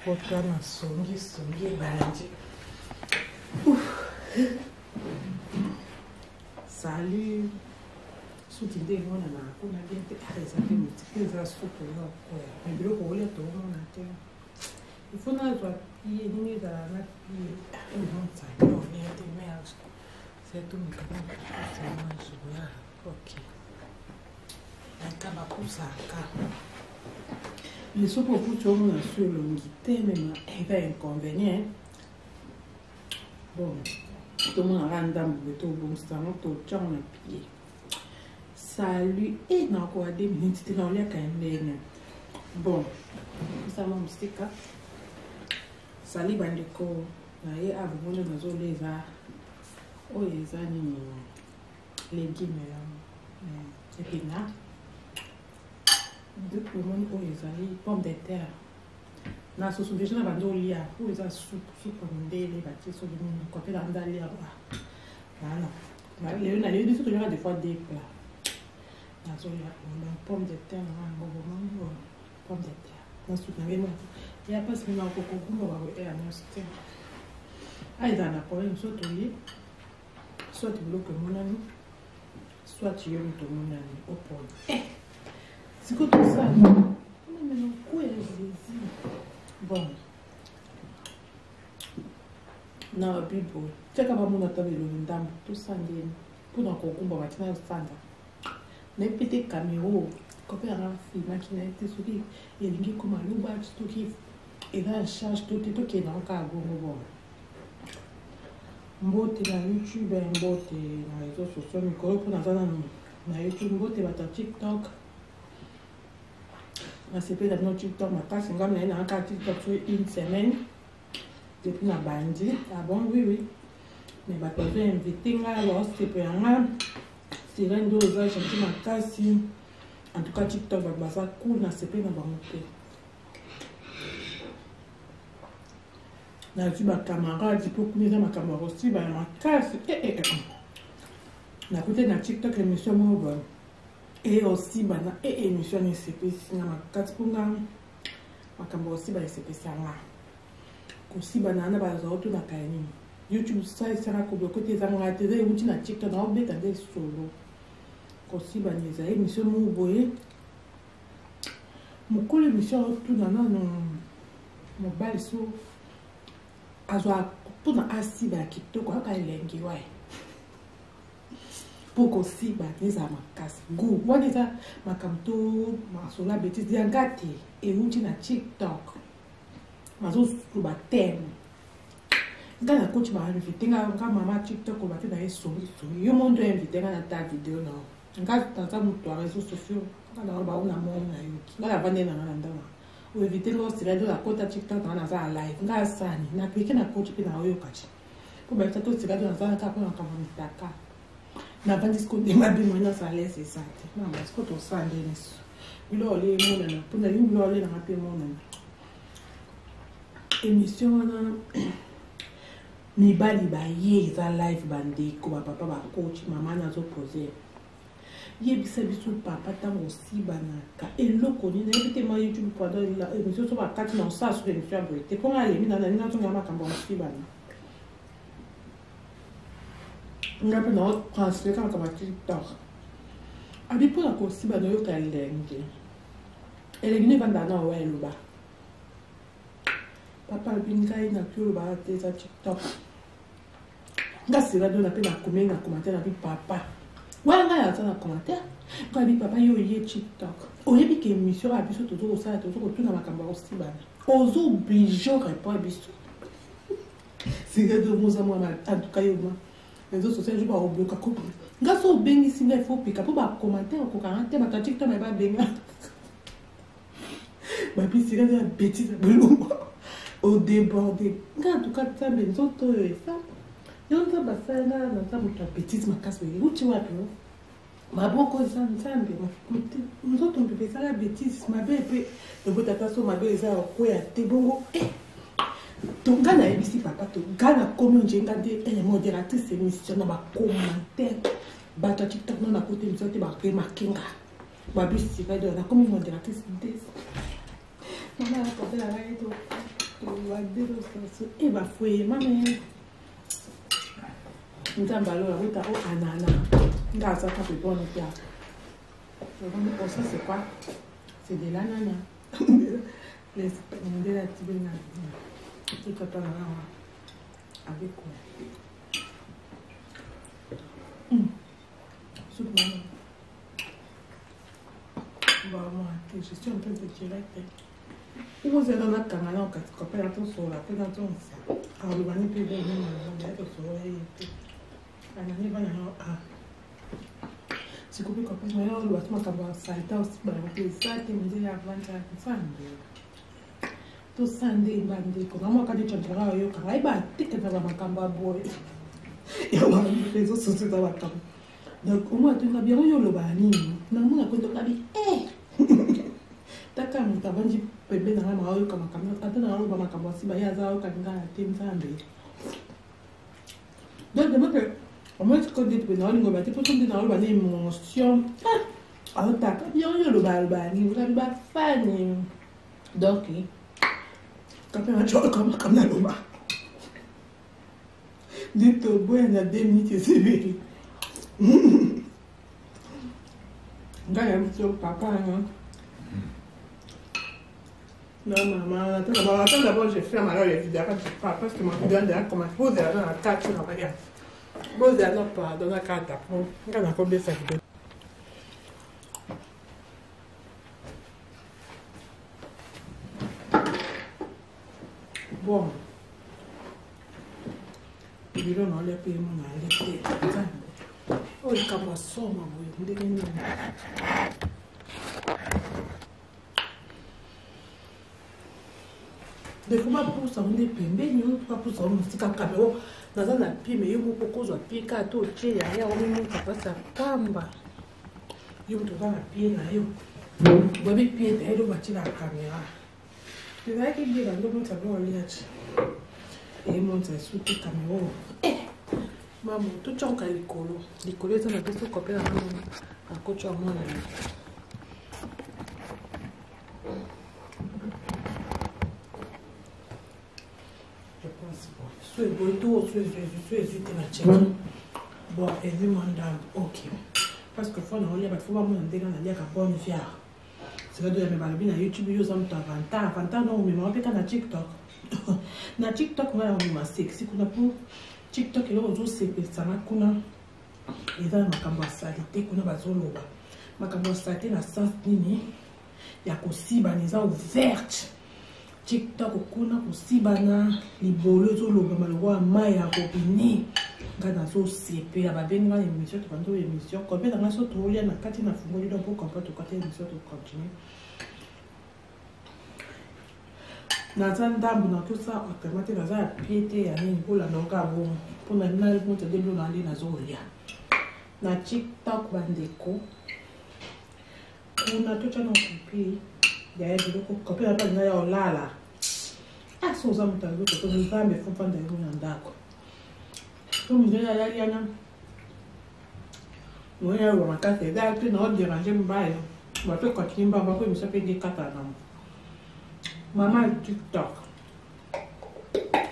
Photo na songi banje. Salut. Soutien mon na kuna gente arreza que multiplica super no coia. Me virou com olho todo na tela. E foi na tua pia ninguém da na pia. Eu não sei, não nem tem mais. Certo, me acabou de mais jogar. OK. Acaba por sacar. Mais ce pour tout le monde sur le guité même est inconvénient. Bon, tout le monde a random tout bon ça non tout tchon na pied. Salut et na quoi des minutes dans les canne. Bon, ça mon sticker. Salut bandiko. Na ye abonne na zo leza. O ezani légumes épinards. Deux pommes ou les pommes de terre. Na sauce déjà na bando lia ou les soupe ndele bâti sur le mini côté dans d'alia. Voilà. Na les deux toujours des fois des plats. Na zo lia pommes de terre na bonbon pommes de terre. Na soupe na vraiment. Il y a pas ce na coco kumba ba e anosté. Ai dans la poêle soit au lit. Soit tu bloques mon ami. Soit tu y ton mon ami au pot. C'est quoi tout ça? Mais non, quoi est-ce? Bon. Non, Bibo. Tu as qu'à mon attendre le dame. Tout ça, pour dans le combat, tu n'as pas de mais petit caméo. Quand on a un film qui n'a été souri, il y a comme un loup, tout qui est en charge, tout qui est dans le cas. Bon. Mbote na YouTube, mbote na réseaux sociaux, micro pour na YouTube, mbote bata TikTok. C'est pas dans TikTok, ma casse, on gagne un TikTok sur une semaine. Depuis la bandit. Ah bon, oui. Mais bah, tu es invité là, alors c'est pas un. C'est un dosage, j'ai ma casse. En tout cas, TikTok, bah, ça cool, c'est pas dans mon pays. Là, tu ma camarade, tu peux couper ma camarade aussi, bah, ma casse. N'a côté dans TikTok, l'émission mobile. Et aussi, bah, et émission ni CPC na makati punga makambo aussi ba CPC nga aussi banana ba za auto na kaini YouTube ça sera ko côté za nga télé uti na TikTok na obeta des solo aussi ba ni za émission mo boye mo ko l'émission tout na no mo ba so azwa tout na asi ba kitoko ka lengi wa pour aussi baptiser ma casse go what is that makamto masola bêtise diangate et uti na TikTok mazo su batem ngana coach ba invité nga mama TikTok ko baté na esori yo mondo invité nga na ta vidéo non nga tata muto a réseaux sociaux ngana ba una mona yo ngana vande na ndana o invité ngo sira de la kota TikTok na za live nga sani na cliquer na coach pe na yo kachi pour ba tato sira de na za ka na ka mutaka na pas disco de ma bi mona ça laisse ça non mais ce que tu sens Denis il a les mona na pour na lui il a les na pe mona émission na mi bali ba ye za live bande ko papa ba coach maman na zo poser ye bisa biso papa tango si banaka eloko ni na ebite ma YouTube pendant la émission so ba 4 na ça sur émission abonné ko ngale mi na na to ngama kambo si bana nga pe na transfert comme TikTok abi pour la kosi ba no yo kalenge elengine banda na wa eluba papa bingai na kyo ba te za TikTok nga sira do na pe na comment na commentaire na bi papa wa nga ya na commentaire ka bi papa yo ye TikTok o yebi ke émission abiso to zo sa to zo to na makamba kosi ba ozo obligé répondre abiso c'est que de vous à moi en tout cas yo les autres sociaux je pas bloquer coupe grâce au bengi singa il faut piquer pour ba commenter ko 40 ba TikTok mais ba benga ba puis c'est une bêtise au débordé en tout cas ça les autres ça yon ça ba ça na ça muta bêtise ma casse où tu vois puis ma boko ça nsambe nous autres on peut faire la bêtise ma bébé de votre façon ma bébé ça ko ya te bongo donc gana ebisi papa to gana comme on jenga de elle modératrice émission na ba commentaire ba ta TikTok na côté nous te ba remarquinga ba bisi ba de na comme modératrice des maman la porter la radio Et bah fouille ma mère. Nous avons ballon la route au ananas. Nous avons ça pour bon au plat. Donc ça c'est quoi? C'est de l'ananas. Les de la tibena. Tout ça avec quoi? Soupe maman. Bon moi, je suis un peu de direct. Vous êtes dans la caméra, on peut la tout sur la tête dans ton sang. Alors, le banni peut donner un peu de soleil. On va c'est coupé comme ça. On doit se mettre à ça. Il y a aussi ça qui me dit avant ça. Tout ça, il m'a dit que maman, quand tu as un peu de travail, tu as un peu et on va les autres sociétés dans la caméra. Donc, au moins, tu as bien eu le banni. Non, on a compté la vie. Taka mutabanji pembe na mama wao kama kamera hata na wao kama kama si baya zao kaninga team zambe donc de que au moins quand dit que na wao ngobati pour tout na wao ba émotion ah taka yo le ba ni ba fani donc quand on a joué comme na loma dit to boy na 2 minutes c'est vrai ngaya mtio papa hein. Non, maman, attends d'abord, je ferme alors les vidéos parce que ma vidéo est déjà commencé. Vous allez dans la carte, tu n'as pas regardé. Vous allez dans la carte après. Regarde encore bien cette vidéo. Bon. Je vais dans les pays, mon allé. Oh, il y a pas ça, maman. De comment pour ça on est pembe nous pas pour ça on se cacaméo dans un appui mais il faut qu'on soit pied cato chez ya on est capable ça pamba il faut dans la pied là yo bébé pied d'ailleurs on va tirer la caméra tu vois qu'il dit là donc ça va aller et monte sur toute caméra maman tout chon calicolo ça n'a pas ce copain à coach à moi Soit bon, soit bon, évidemment, ok. Parce que faut nous pas faut pas nous entrer dans la bonne fière. C'est là de la même balbine à YouTube, ils ont Fanta, non, mais on peut na TikTok. Na TikTok, on a un sexy, qu'on a pour TikTok, et là, on se ça m'a qu'on et dans ma cambo salité, qu'on a bazoloba. Ma cambo salité, na sens nini, il y a aussi banisa ouverte. TikTok kuna kusibana libolo zo loba malwa maya kopini ngana so CP aba benga émission to bando émission ko be na so to lia na kati na fungoli donc pour comprendre to côté émission to continuer na zandambu na tout ça automatique na za piété ya nini pour la noka bon pour na na mo te deblo na na zo lia na TikTok bandeko kuna to chana kopi ya hiyo kopia hapa ninayo lala aso za mtanzo kwa sababu nzambe fupa ndio ndako to mzee yaliana mwenye wa makate da tu na déranger mbaya watu kwa kimba bako imeshapiga kata na mama TikTok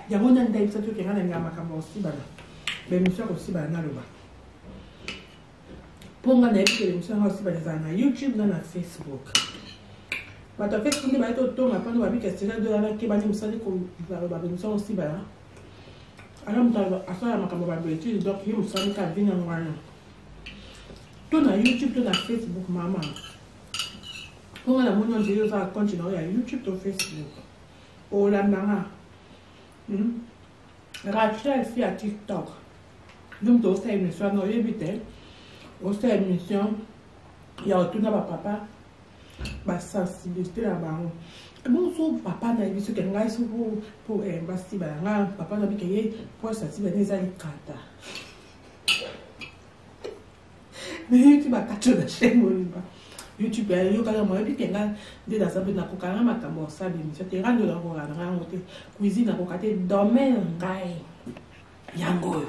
ya mwana ndai msatu kengana ngama kama usibana bemisha usibana naloba ponga na epi bemisha usibana na YouTube na Facebook. But en fait, on est autant après nous avec c'est là de la qui va nous salir comme va nous aussi bah alors on a ça ma caméra étude donc il me semble qu'à venir en moyen tout na YouTube tout na Facebook maman on a la mono de ça continuer à YouTube to Facebook oh la maman Rachel fait à TikTok donc dans cette émission non éviter au cette émission il y a tout na papa ba sensibilité là bas bon so papa na biso ke ngai so pour basi ba nga papa na bikeye pour sensibilité les ali kata mais tu ba kacho na chaîne ba YouTube yo kala mo epi ke nga de da sabe na ko kala makambo sa bi mi te rando la ko ranga ngote cuisine ko kate domaine ngai yango